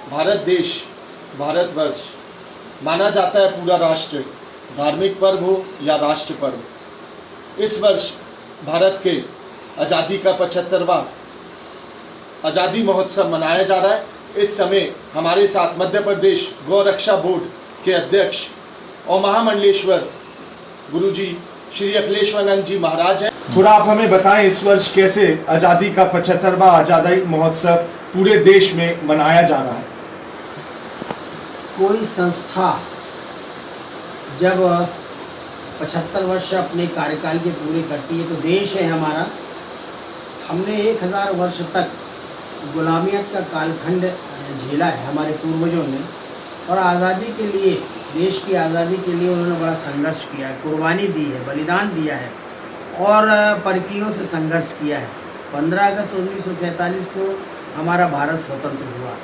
भारत देश, भारतवर्ष माना जाता है पूरा राष्ट्र, धार्मिक पर्व हो या राष्ट्र पर्व। इस वर्ष भारत के आज़ादी का 75वां आज़ादी महोत्सव मनाया जा रहा है। इस समय हमारे साथ मध्य प्रदेश गौरक्षा बोर्ड के अध्यक्ष और महामंडलेश्वर गुरुजी श्री अखिलेश्वरानंद जी महाराज हैं। थोड़ा आप हमें बताएं इस वर्ष कैसे आज़ादी का 75वां आज़ादी महोत्सव पूरे देश में मनाया जा रहा है। कोई संस्था जब 75 वर्ष अपने कार्यकाल के पूरे करती है तो देश है हमारा। हमने 1000 वर्ष तक गुलामियत का कालखंड झेला है हमारे पूर्वजों ने, और आज़ादी के लिए, देश की आज़ादी के लिए उन्होंने बड़ा संघर्ष किया है, कुर्बानी दी है, बलिदान दिया है और परकीयों से संघर्ष किया है। 15 अगस्त 1947 को हमारा भारत स्वतंत्र हुआ।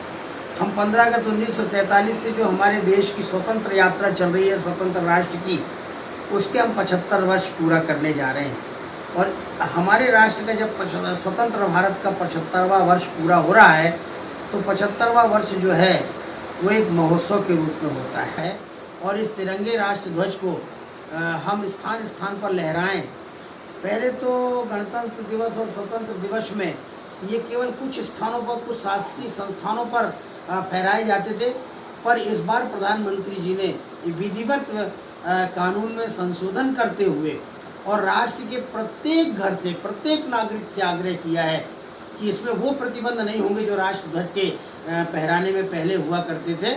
हम 15 अगस्त 1947 से जो हमारे देश की स्वतंत्र यात्रा चल रही है, स्वतंत्र राष्ट्र की, उसके हम 75 वर्ष पूरा करने जा रहे हैं। और हमारे राष्ट्र का जब स्वतंत्र भारत का 75वां वर्ष पूरा हो रहा है तो 75वां वर्ष जो है वो एक महोत्सव के रूप में होता है। और इस तिरंगे राष्ट्र ध्वज को हम स्थान स्थान पर लहराएं। पहले तो गणतंत्र दिवस और स्वतंत्र दिवस में ये केवल कुछ स्थानों पर, कुछ शासकीय संस्थानों पर फहराए जाते थे, पर इस बार प्रधानमंत्री जी ने विधिवत कानून में संशोधन करते हुए और राष्ट्र के प्रत्येक घर से, प्रत्येक नागरिक से आग्रह किया है कि इसमें वो प्रतिबंध नहीं होंगे जो राष्ट्र ध्वज के फहराने में पहले हुआ करते थे।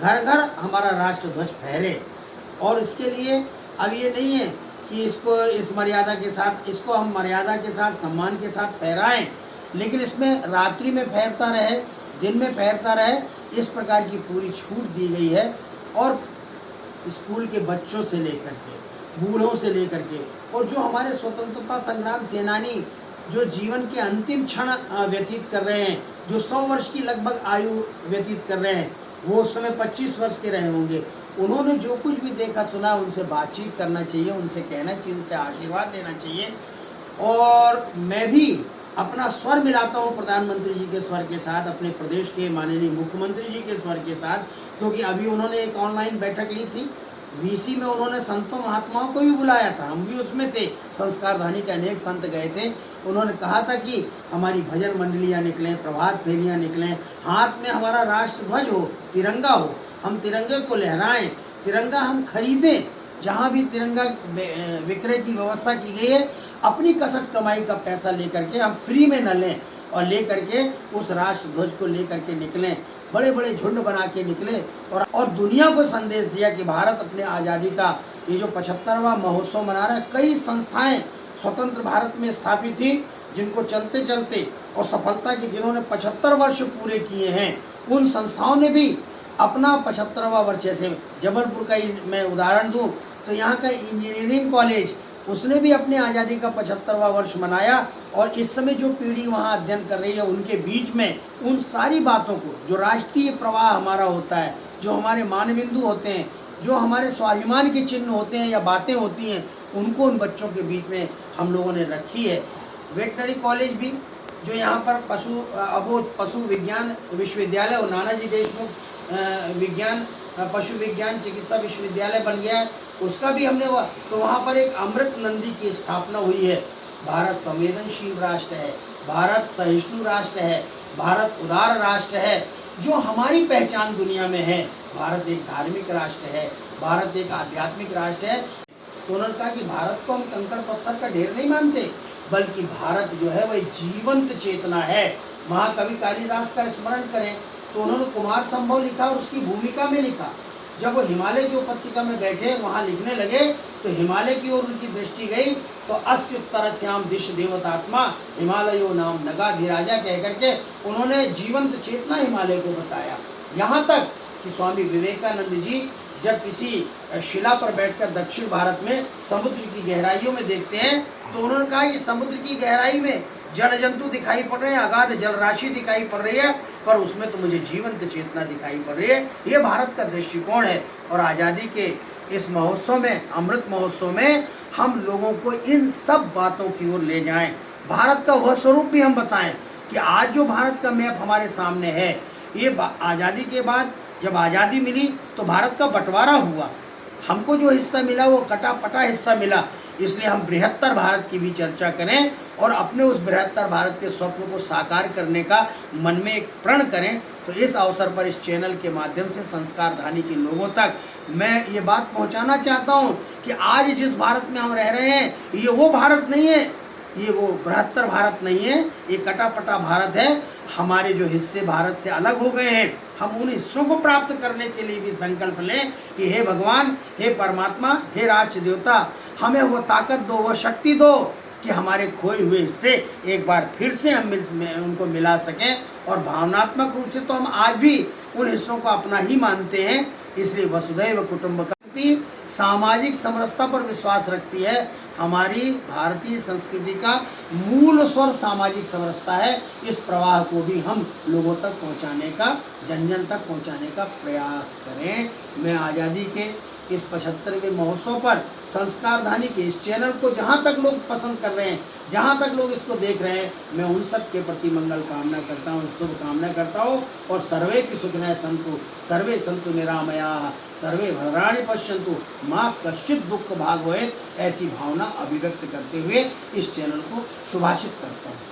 घर घर हमारा राष्ट्र ध्वज फहरे। और इसके लिए अब ये नहीं है कि इसको इस मर्यादा के साथ, इसको हम मर्यादा के साथ, सम्मान के साथ फहराएं, लेकिन इसमें रात्रि में फहरता रहे, दिन में फहरता रहे, इस प्रकार की पूरी छूट दी गई है। और स्कूल के बच्चों से लेकर के, बूढ़ों से लेकर के, और जो हमारे स्वतंत्रता संग्राम सेनानी जो जीवन के अंतिम क्षण व्यतीत कर रहे हैं, जो 100 वर्ष की लगभग आयु व्यतीत कर रहे हैं, वो उस समय 25 वर्ष के रहे होंगे। उन्होंने जो कुछ भी देखा सुना, उनसे बातचीत करना चाहिए, उनसे कहना चाहिए, उनसे आशीर्वाद देना चाहिए। और मैं भी अपना स्वर मिलाता हूँ प्रधानमंत्री जी के स्वर के साथ, अपने प्रदेश के माननीय मुख्यमंत्री जी के स्वर के साथ, क्योंकि अभी उन्होंने एक ऑनलाइन बैठक ली थी। वीसी में उन्होंने संतों महात्माओं को भी बुलाया था, हम भी उसमें थे। संस्कारधानी के अनेक संत गए थे। उन्होंने कहा था कि हमारी भजन मंडलियाँ निकलें, प्रभात फेरियाँ निकलें, हाथ में हमारा राष्ट्र ध्वज हो, तिरंगा हो, हम तिरंगे को लहराएं, तिरंगा हम खरीदें। जहाँ भी तिरंगा विक्रय की व्यवस्था की गई है, अपनी कसक कमाई का पैसा लेकर के हम फ्री में न लें, और लेकर के उस राष्ट्र ध्वज को लेकर के निकलें। बड़े बड़े झुंड बना के निकले और दुनिया को संदेश दिया कि भारत अपने आज़ादी का ये जो 75वां महोत्सव मना रहा है। कई संस्थाएं स्वतंत्र भारत में स्थापित थी, जिनको चलते चलते और सफलता की, जिन्होंने 75 वर्ष पूरे किए हैं, उन संस्थाओं ने भी अपना 75वां वर्ष, जैसे जबलपुर का मैं उदाहरण दूँ तो यहाँ का इंजीनियरिंग कॉलेज, उसने भी अपने आज़ादी का 75वां वर्ष मनाया। और इस समय जो पीढ़ी वहाँ अध्ययन कर रही है, उनके बीच में उन सारी बातों को, जो राष्ट्रीय प्रवाह हमारा होता है, जो हमारे मानबिंदु होते हैं, जो हमारे स्वाभिमान के चिन्ह होते हैं या बातें होती हैं, उनको उन बच्चों के बीच में हम लोगों ने रखी है। वेटनरी कॉलेज भी जो यहाँ पर पशु विज्ञान विश्वविद्यालय और नानाजी देशमुख विज्ञान पशु विज्ञान चिकित्सा विश्वविद्यालय बन गया है, उसका भी हमने तो वहाँ पर एक अमृत नंदी की स्थापना हुई है। भारत संवेदनशील राष्ट्र है, भारत सहिष्णु राष्ट्र है, भारत उदार राष्ट्र है, जो हमारी पहचान दुनिया में है। भारत एक धार्मिक राष्ट्र है, भारत एक आध्यात्मिक राष्ट्र है। तो उन्होंने कहा कि भारत को हम कंकड़ पत्थर का ढेर नहीं मानते, बल्कि भारत जो है वह जीवंत चेतना है। महाकवि कालिदास का स्मरण करें तो उन्होंने कुमार संभव लिखा और उसकी भूमिका में लिखा। जब वो हिमालय की उपत्यका में बैठे, वहाँ लिखने लगे, तो हिमालय की ओर उनकी दृष्टि गई तो अस्य उत्तर श्याम दिश देवतात्मा हिमालयो नाम नगाधिराजा कह करके उन्होंने जीवंत चेतना हिमालय को बताया। यहाँ तक कि स्वामी विवेकानंद जी जब किसी शिला पर बैठकर दक्षिण भारत में समुद्र की गहराइयों में देखते हैं, तो उन्होंने कहा कि समुद्र की गहराई में जल जंतु दिखाई पड़ रहे हैं, अगाध जल राशि दिखाई पड़ रही है, पर उसमें तो मुझे जीवंत चेतना दिखाई पड़ रही है। ये भारत का दृष्टिकोण है। और आज़ादी के इस महोत्सव में, अमृत महोत्सव में, हम लोगों को इन सब बातों की ओर ले जाएं। भारत का वह स्वरूप भी हम बताएं कि आज जो भारत का मैप हमारे सामने है, आज़ादी के बाद जब आज़ादी मिली तो भारत का बंटवारा हुआ, हमको जो हिस्सा मिला वो कटा पटा हिस्सा मिला। इसलिए हम बृहत्तर भारत की भी चर्चा करें और अपने उस बृहत्तर भारत के स्वप्न को साकार करने का मन में एक प्रण करें। तो इस अवसर पर इस चैनल के माध्यम से संस्कारधानी के लोगों तक मैं ये बात पहुंचाना चाहता हूं कि आज जिस भारत में हम रह रहे हैं ये वो भारत नहीं है, ये वो बृहत्तर भारत नहीं है, ये कटापटा भारत है। हमारे जो हिस्से भारत से अलग हो गए हैं, हम उन हिस्सों को प्राप्त करने के लिए भी संकल्प लें कि हे भगवान, हे परमात्मा, हे राष्ट्र देवता, हमें वो ताकत दो, वो शक्ति दो कि हमारे खोए हुए हिस्से एक बार फिर से हम उनको मिला सकें। और भावनात्मक रूप से तो हम आज भी उन हिस्सों को अपना ही मानते हैं। इसलिए वसुधैव कुटुंबकम सामाजिक समरसता पर विश्वास रखती है। हमारी भारतीय संस्कृति का मूल स्वर सामाजिक समरसता है। इस प्रवाह को भी हम लोगों तक पहुंचाने का, जन जन तक पहुंचाने का प्रयास करें। मैं आज़ादी के इस 75वें महोत्सव पर संस्कारधानी के इस चैनल को जहाँ तक लोग पसंद कर रहे हैं, जहाँ तक लोग इसको देख रहे हैं, मैं उन सब के प्रति मंगल कामना करता हूँ, शुभकामना करता हूँ। और सर्वे की सुखिनः सन्तु, सर्वे सन्तु निरामयाः, सर्वे भद्राणि पश्यन्तु, माँ कश्चित् दुःख भाग होए, ऐसी भावना अभिव्यक्त करते हुए इस चैनल को शुभाषित करता हूँ।